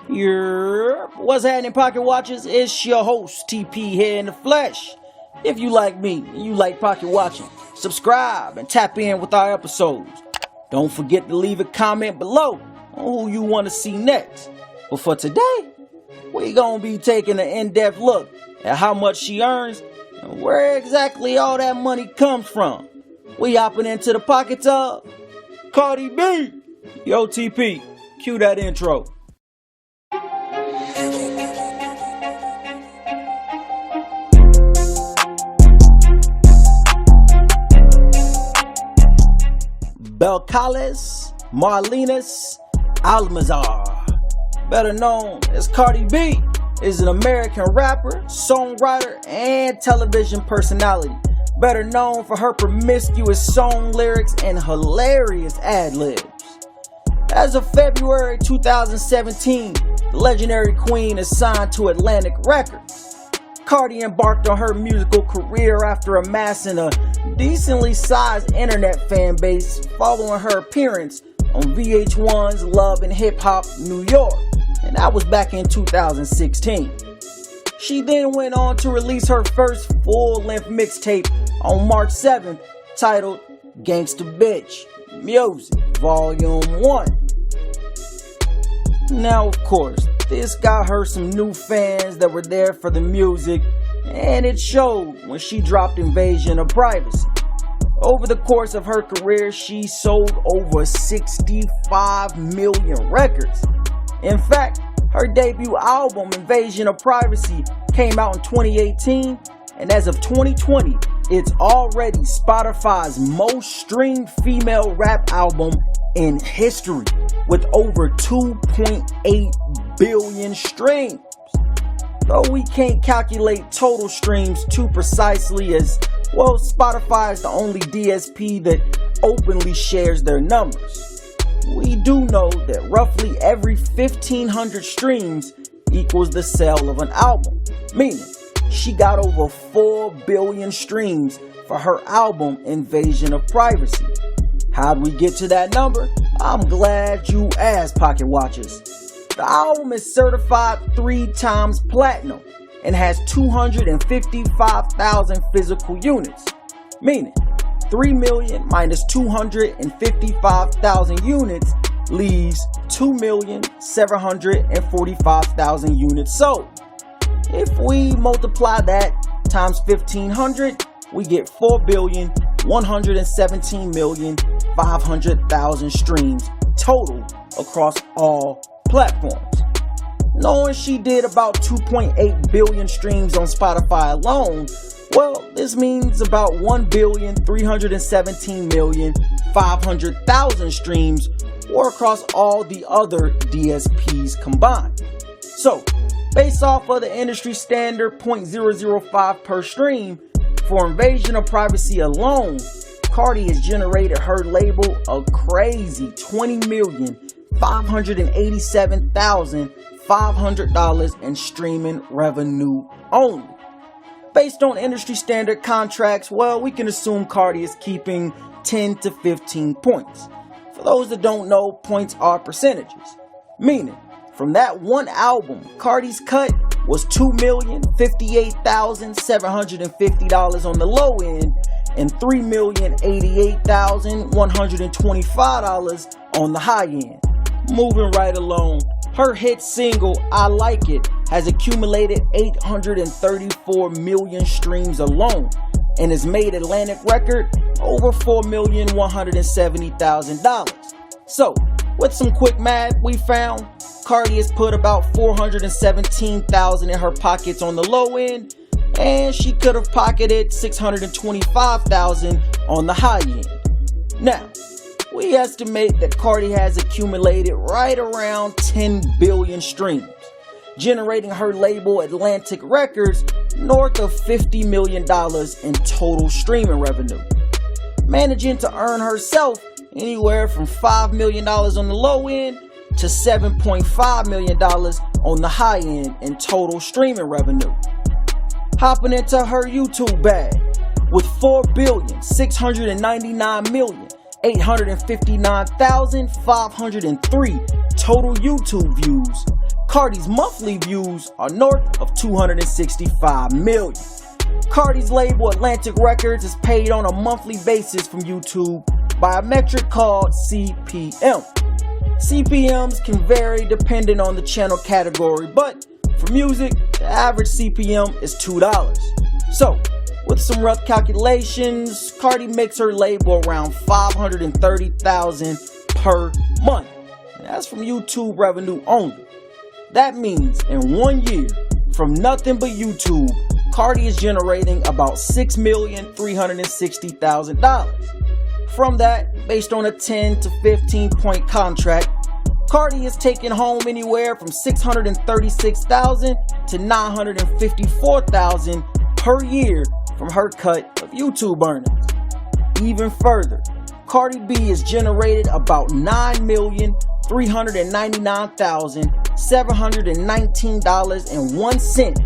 What's happening, Pocket Watchers? It's your host, TP here in the flesh. If you like me and you like Pocket Watching, subscribe and tap in with our episodes. Don't forget to leave a comment below on who you want to see next. But for today, we're going to be taking an in-depth look at how much she earns and where exactly all that money comes from. We hopping into the pockets of Cardi B. Yo, TP, cue that intro. Belcalis Marlenas Almazar, better known as Cardi B, is an American rapper, songwriter, and television personality, better known for her promiscuous song lyrics and hilarious ad-libs. As of February 2017, the legendary queen is signed to Atlantic Records. Cardi embarked on her musical career after amassing a decently sized internet fan base following her appearance on VH1's Love and Hip Hop New York, and that was back in 2016. She then went on to release her first full-length mixtape on March 7th, titled Gangsta Bitch Music Volume 1. Now, of course, this got her some new fans that were there for the music, and it showed when she dropped Invasion of Privacy. Over the course of her career, she sold over 65 million records. In fact, her debut album, Invasion of Privacy, came out in 2018, and as of 2020, it's already Spotify's most streamed female rap album in history, with over 2.8 billion streams. Though we can't calculate total streams too precisely, as well, Spotify is the only DSP that openly shares their numbers. We do know that roughly every 1,500 streams equals the sale of an album, meaning she got over 4 billion streams for her album Invasion of Privacy. How'd we get to that number? I'm glad you asked, Pocket Watchers. The album is certified 3 times platinum and has 255,000 physical units, meaning 3 million minus 255,000 units leaves 2,745,000 units sold. If we multiply that times 1,500, we get 4,117,500,000 streams total across all platforms. Knowing she did about 2.8 billion streams on Spotify alone, well, this means about 1,317,500,000 streams were across all the other DSPs combined. So, based off of the industry standard 0.005 per stream, for Invasion of Privacy alone, Cardi has generated her label a crazy $20,587,500 in streaming revenue only. Based on industry standard contracts, well, we can assume Cardi is keeping 10 to 15 points. For those that don't know, points are percentages, meaning from that one album, Cardi's cut was $2,058,750 on the low end and $3,088,125 on the high end. Moving right along, her hit single, I Like It, has accumulated 834 million streams alone and has made Atlantic Record over $4,170,000. So, with some quick math, we found Cardi has put about $417,000 in her pockets on the low end, and she could have pocketed $625,000 on the high end. Now, we estimate that Cardi has accumulated right around 10 billion streams, generating her label Atlantic Records north of $50 million in total streaming revenue, managing to earn herself anywhere from $5 million on the low end to $7.5 million on the high end in total streaming revenue. Hopping into her YouTube bag with 4,699,859,503 total YouTube views, Cardi's monthly views are north of 265 million. Cardi's label Atlantic Records is paid on a monthly basis from YouTube by a metric called CPM. CPMs can vary depending on the channel category, but for music, the average CPM is $2. So, with some rough calculations, Cardi makes her label around $530,000 per month. And that's from YouTube revenue only. That means in 1 year, from nothing but YouTube, Cardi is generating about $6,360,000. From that, based on a 10 to 15 point contract, Cardi is taking home anywhere from $636,000 to $954,000 per year from her cut of YouTube earnings. Even further, Cardi B has generated about $9,399,719.01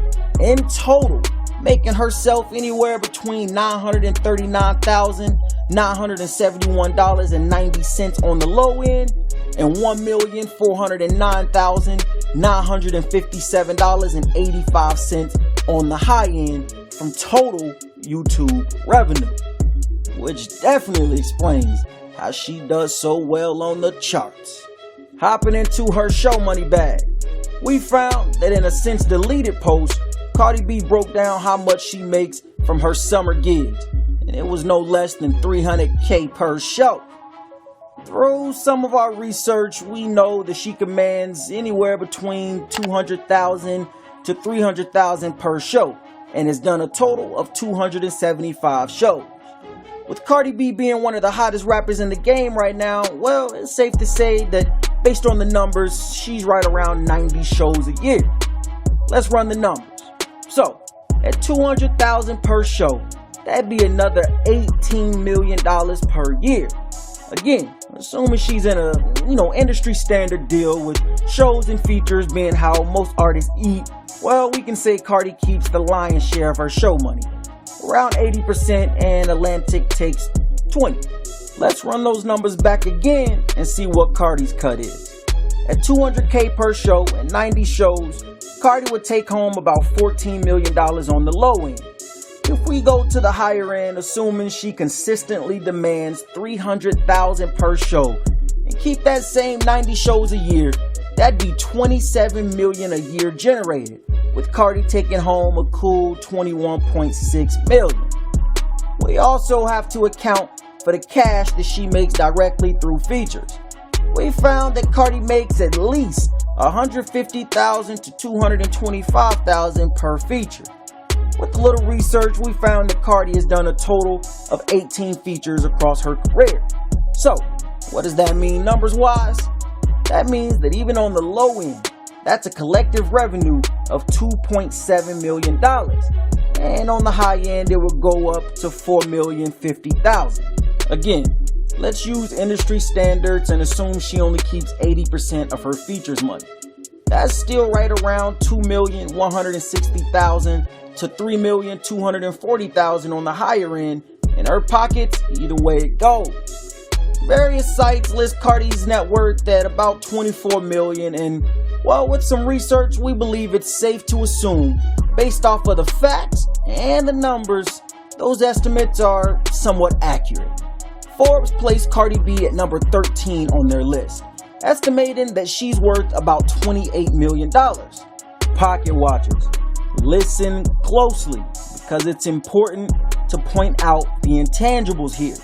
in total, making herself anywhere between $939,971.90 on the low end and $1,409,957.85 on the high end from total YouTube revenue, which definitely explains how she does so well on the charts. Hopping into her show money bag, we found that in a since deleted post, Cardi B broke down how much she makes from her summer gigs, and it was no less than $300K per show. Through some of our research, we know that she commands anywhere between $200,000 to $300,000 per show, and has done a total of 275 shows. With Cardi B being one of the hottest rappers in the game right now, well, it's safe to say that based on the numbers, she's right around 90 shows a year. Let's run the numbers. So, at $200,000 per show, that'd be another $18 million per year. Again, assuming she's in a, industry standard deal with shows and features being how most artists eat, well, we can say Cardi keeps the lion's share of her show money, around 80%, and Atlantic takes 20%. Let's run those numbers back again and see what Cardi's cut is. At $200K per show and 90 shows, Cardi would take home about $14 million on the low end. If we go to the higher end, assuming she consistently demands $300,000 per show and keep that same 90 shows a year, that'd be $27 million a year generated, with Cardi taking home a cool $21.6 million. We also have to account for the cash that she makes directly through features. We found that Cardi makes at least $150,000 to $225,000 per feature. With a little research, we found that Cardi has done a total of 18 features across her career. So, what does that mean numbers-wise? That means that even on the low end, that's a collective revenue of $2.7 million. And on the high end, it would go up to $4,050,000. Again, let's use industry standards and assume she only keeps 80% of her features money. That's still right around $2,160,000 to $3,240,000 on the higher end in her pockets, either way it goes. Various sites list Cardi's net worth at about $24 million, and well, with some research, we believe it's safe to assume, based off of the facts and the numbers, those estimates are somewhat accurate. Forbes placed Cardi B at number 13 on their list, estimating that she's worth about $28 million. Pocket watchers, listen closely, because it's important to point out the intangibles here.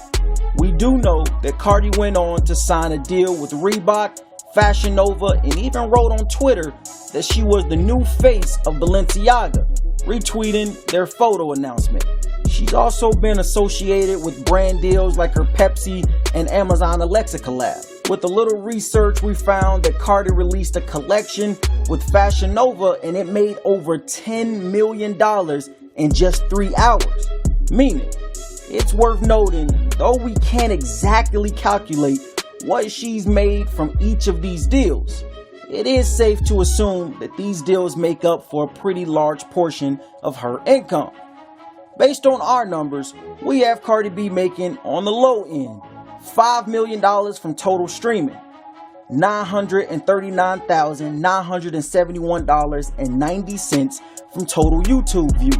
We do know that Cardi went on to sign a deal with Reebok, Fashion Nova, and even wrote on Twitter that she was the new face of Balenciaga, retweeting their photo announcement. She's also been associated with brand deals like her Pepsi and Amazon Alexa collab. With a little research, we found that Cardi released a collection with Fashion Nova and it made over $10 million in just 3 hours. Meaning, it's worth noting, though we can't exactly calculate what she's made from each of these deals, it is safe to assume that these deals make up for a pretty large portion of her income. Based on our numbers, we have Cardi B making, on the low end, $5 million from total streaming. $939,971.90 from total YouTube views,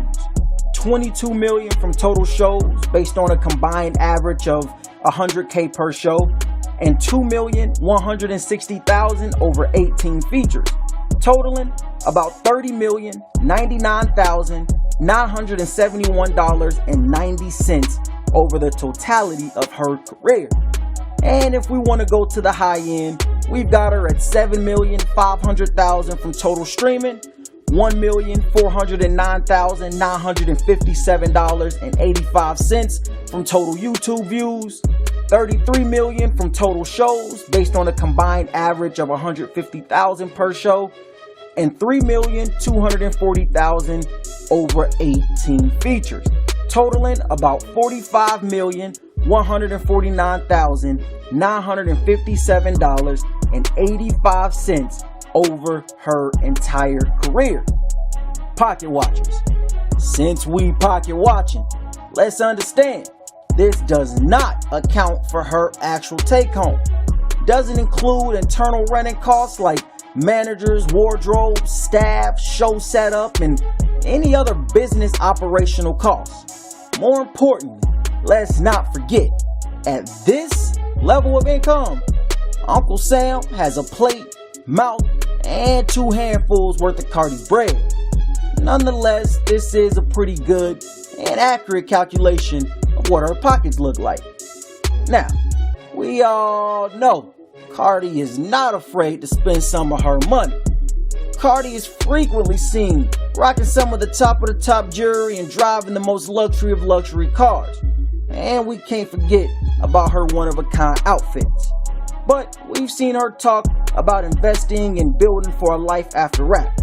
22 million from total shows based on a combined average of 100K per show, and 2,160,000 over 18 features, totaling about $30,099,971.90 over the totality of her career. And if we want to go to the high end, we've got her at $7,500,000 from total streaming, $1,409,957.85 from total YouTube views, 33 million from total shows based on a combined average of 150,000 per show, and 3,240,000 over 18 features, totaling about $45,149,957.85 over her entire career. Pocket watchers, since we pocket watching, let's understand this does not account for her actual take home. Doesn't include internal running costs like managers, wardrobe, staff, show setup, and any other business operational costs. More importantly, let's not forget, at this level of income, Uncle Sam has a plate, mouth, and 2 handfuls worth of Cardi's bread. Nonetheless, this is a pretty good and accurate calculation of what her pockets look like. Now, we all know Cardi is not afraid to spend some of her money. Cardi is frequently seen rocking some of the top jewelry and driving the most luxury of luxury cars. And we can't forget about her one-of-a-kind outfits. But we've seen her talk about investing and building for a life after rap.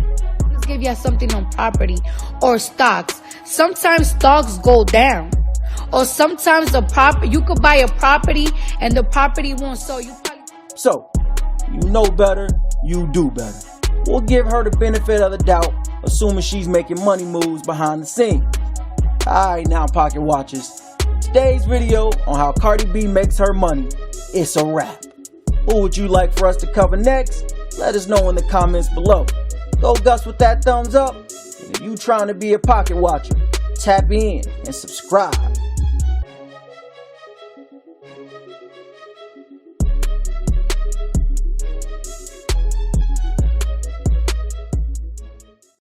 Let's give you something on property or stocks. Sometimes stocks go down. Or sometimes you could buy a property and the property won't sell. So, you know better, you do better. We'll give her the benefit of the doubt, assuming she's making money moves behind the scenes. Alright now, pocket watchers. Today's video on how Cardi B makes her money, it's a wrap. Who would you like for us to cover next? Let us know in the comments below. Go Gus with that thumbs up. And if you trying to be a pocket watcher, tap in and subscribe.